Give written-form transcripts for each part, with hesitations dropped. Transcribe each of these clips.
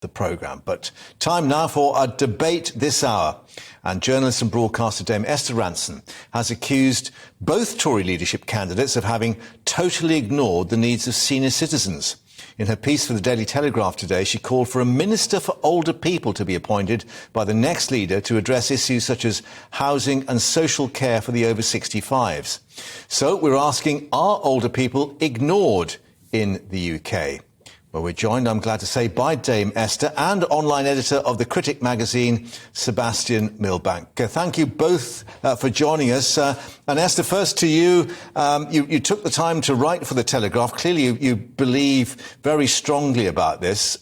the programme. But time now for a debate this hour. And journalist and broadcaster Dame Esther Rantzen has accused both Tory leadership candidates of having totally ignored the needs of senior citizens. In her piece for the Daily Telegraph today, she called for a minister for older people to be appointed by the next leader to address issues such as housing and social care for the over 65s. So we're asking, are older people ignored in the UK? Well, we're joined, I'm glad to say, by Dame Esther and online editor of The Critic magazine, Sebastian Milbank. Thank you both for joining us. And Esther, first to you. You took the time to write for The Telegraph. Clearly, you believe very strongly about this.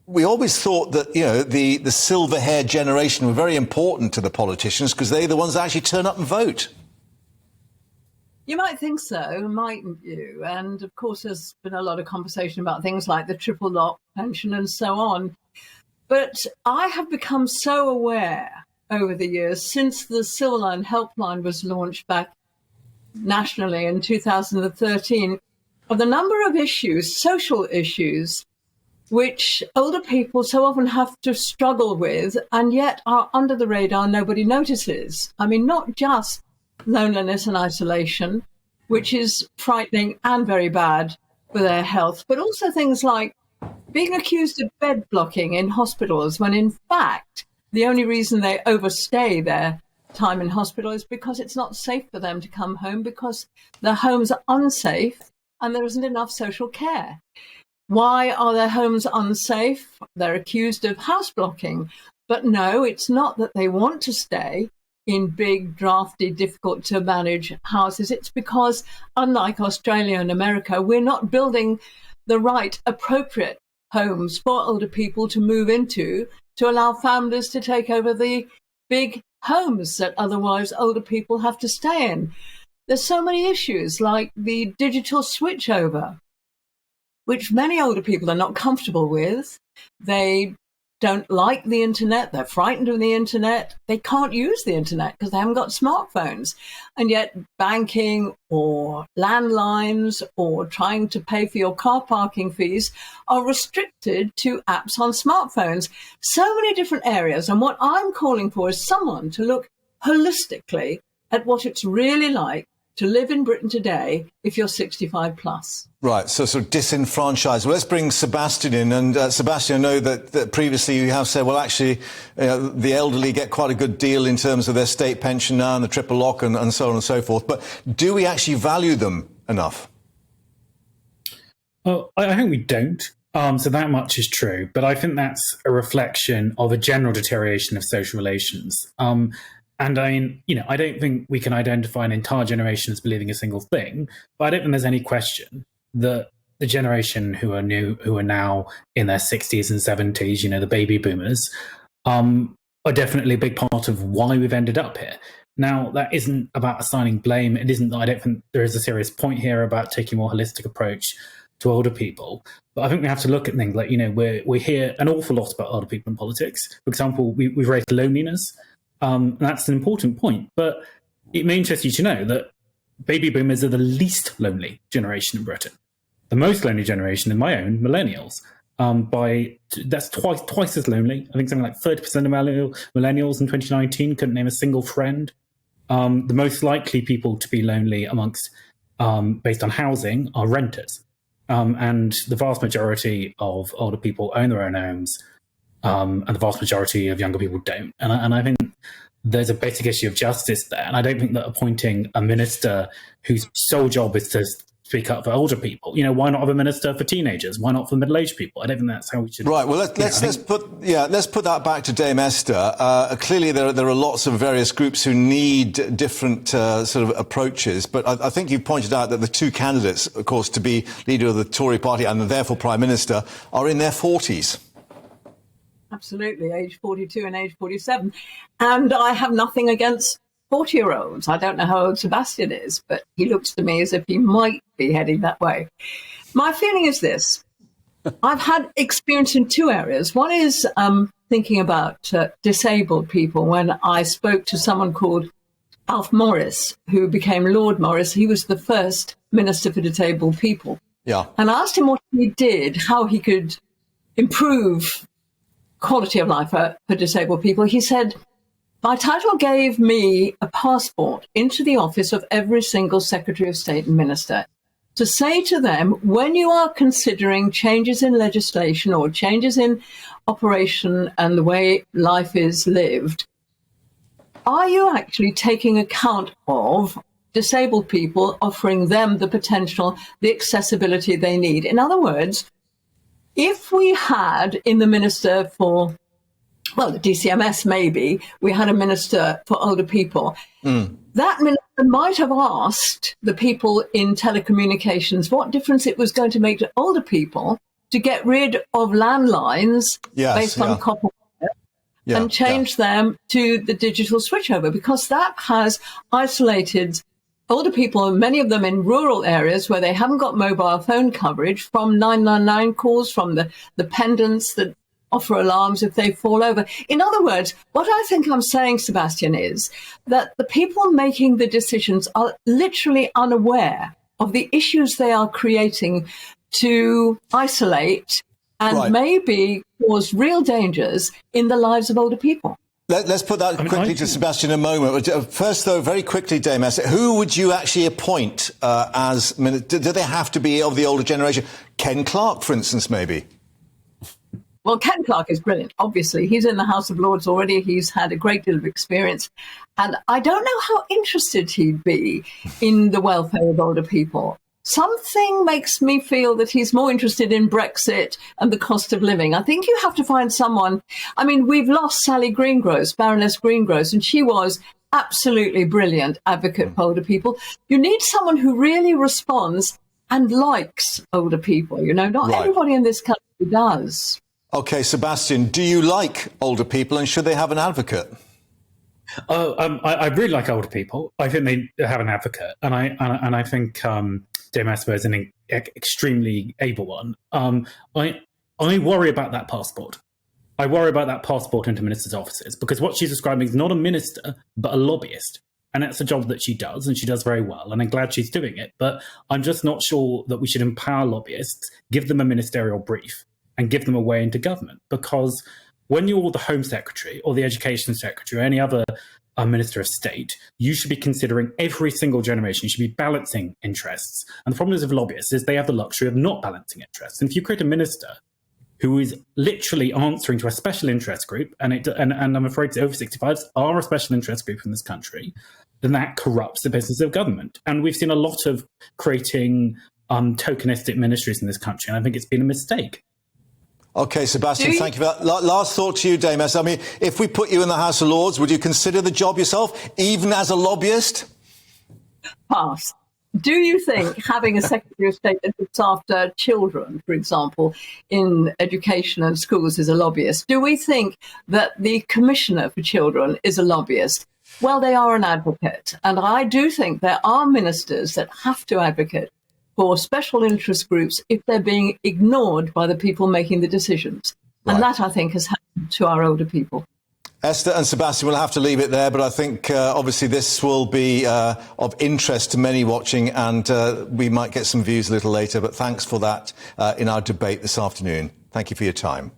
We always thought that, the silver-haired generation were very important to the politicians because they're the ones that actually turn up and vote. You might think so, mightn't you? And of course, there's been a lot of conversation about things like the triple lock pension and so on. But I have become so aware over the years, since the Silverline Helpline was launched back nationally in 2013, of the number of issues, social issues, which older people so often have to struggle with and yet are under the radar, nobody notices. I mean, not just loneliness and isolation, which is frightening and very bad for their health, but also things like being accused of bed blocking in hospitals, when in fact the only reason they overstay their time in hospital is because it's not safe for them to come home, because their homes are unsafe and there isn't enough social care. Why are their homes unsafe? They're accused of house blocking. But no, it's not that they want to stay in big, drafty, difficult to manage houses. It's because, unlike Australia and America, we're not building the right, appropriate homes for older people to move into, to allow families to take over the big homes that otherwise older people have to stay in. There's so many issues like the digital switchover, which many older people are not comfortable with. They don't like the internet, they're frightened of the internet, they can't use the internet because they haven't got smartphones. And yet banking or landlines or trying to pay for your car parking fees are restricted to apps on smartphones. So many different areas. And what I'm calling for is someone to look holistically at what it's really like to live in Britain today if you're 65 plus. Right, so sort of disenfranchised. Well, let's bring Sebastian in. And Sebastian, I know that previously you have said, well, actually, the elderly get quite a good deal in terms of their state pension now and the triple lock and so on and so forth. But do we actually value them enough? Well, I think we don't. So that much is true. But I think that's a reflection of a general deterioration of social relations. And I mean, I don't think we can identify an entire generation as believing a single thing, but I don't think there's any question that the generation who are now in their 60s and 70s, the baby boomers, are definitely a big part of why we've ended up here. Now, that isn't about assigning blame. It isn't. I don't think there is a serious point here about taking a more holistic approach to older people. But I think we have to look at things like, we hear an awful lot about older people in politics. For example, we've raised loneliness. That's an important point, but it may interest you to know that baby boomers are the least lonely generation in Britain. The most lonely generation in my own, millennials. That's twice as lonely. I think something like 30% of millennials in 2019 couldn't name a single friend. The most likely people to be lonely amongst, based on housing, are renters. And the vast majority of older people own their own homes. And the vast majority of younger people don't. And I think there's a basic issue of justice there. And I don't think that appointing a minister whose sole job is to speak up for older people, why not have a minister for teenagers? Why not for middle-aged people? I don't think that's how we should. Right. Well, let's put that back to Dame Esther. Clearly, there are lots of various groups who need different sort of approaches. But I think you pointed out that the two candidates, of course, to be leader of the Tory party and therefore Prime Minister, are in their 40s. Absolutely, age 42 and age 47. And I have nothing against 40-year-olds. I don't know how old Sebastian is, but he looks to me as if he might be heading that way. My feeling is this. I've had experience in two areas. One is thinking about disabled people. When I spoke to someone called Alf Morris, who became Lord Morris, he was the first Minister for Disabled People. Yeah. And I asked him what he did, how he could improve quality of life for disabled people. He said, my title gave me a passport into the office of every single Secretary of State and Minister to say to them, when you are considering changes in legislation or changes in operation and the way life is lived, are you actually taking account of disabled people, offering them the potential, the accessibility they need? In other words, if we had in the Minister for, well, the DCMS maybe, we had a Minister for Older People, that minister might have asked the people in telecommunications what difference it was going to make to older people to get rid of landlines based on copper and change them to the digital switchover, because that has isolated older people, many of them in rural areas where they haven't got mobile phone coverage, from 999 calls, from the pendants that offer alarms if they fall over. In other words, what I think I'm saying, Sebastian, is that the people making the decisions are literally unaware of the issues they are creating to isolate and maybe cause real dangers in the lives of older people. Let's put that quickly to Sebastian in a moment. First, though, very quickly, Dame Esther, who would you actually appoint as minister? Do they have to be of the older generation? Ken Clarke, for instance, maybe? Well, Ken Clarke is brilliant, obviously. He's in the House of Lords already. He's had a great deal of experience. And I don't know how interested he'd be in the welfare of older people. Something makes me feel that he's more interested in Brexit and the cost of living. I think you have to find someone. I mean, we've lost Sally Greengross, Baroness Greengross, and she was absolutely brilliant advocate for older people. You need someone who really responds and likes older people. You know, not everybody in this country does. OK, Sebastian, do you like older people, and should they have an advocate? I really like older people. I think they have an advocate, and I think Dame Esther is an extremely able one. I worry about that passport. I worry about that passport into ministers' offices, because what she's describing is not a minister, but a lobbyist. And that's a job that she does, and she does very well. And I'm glad she's doing it. But I'm just not sure that we should empower lobbyists, give them a ministerial brief, and give them a way into government. Because when you're the Home Secretary or the Education Secretary or any other Minister of State, you should be considering every single generation. You should be balancing interests. And the problem is with lobbyists is they have the luxury of not balancing interests. And if you create a minister who is literally answering to a special interest group, and I'm afraid the over 65s are a special interest group in this country, then that corrupts the business of government. And we've seen a lot of creating tokenistic ministries in this country, and I think it's been a mistake. OK, Sebastian, thank you for that. Last thought to you, Dame Esther. I mean, if we put you in the House of Lords, would you consider the job yourself, even as a lobbyist? Pass. Do you think having a Secretary of State that looks after children, for example, in education and schools is a lobbyist? Do we think that the Commissioner for Children is a lobbyist? Well, they are an advocate. And I do think there are ministers that have to advocate for special interest groups if they're being ignored by the people making the decisions. And that, I think, has happened to our older people. Esther and Sebastian, we'll have to leave it there, but I think obviously this will be of interest to many watching, and we might get some views a little later. But thanks for that in our debate this afternoon. Thank you for your time.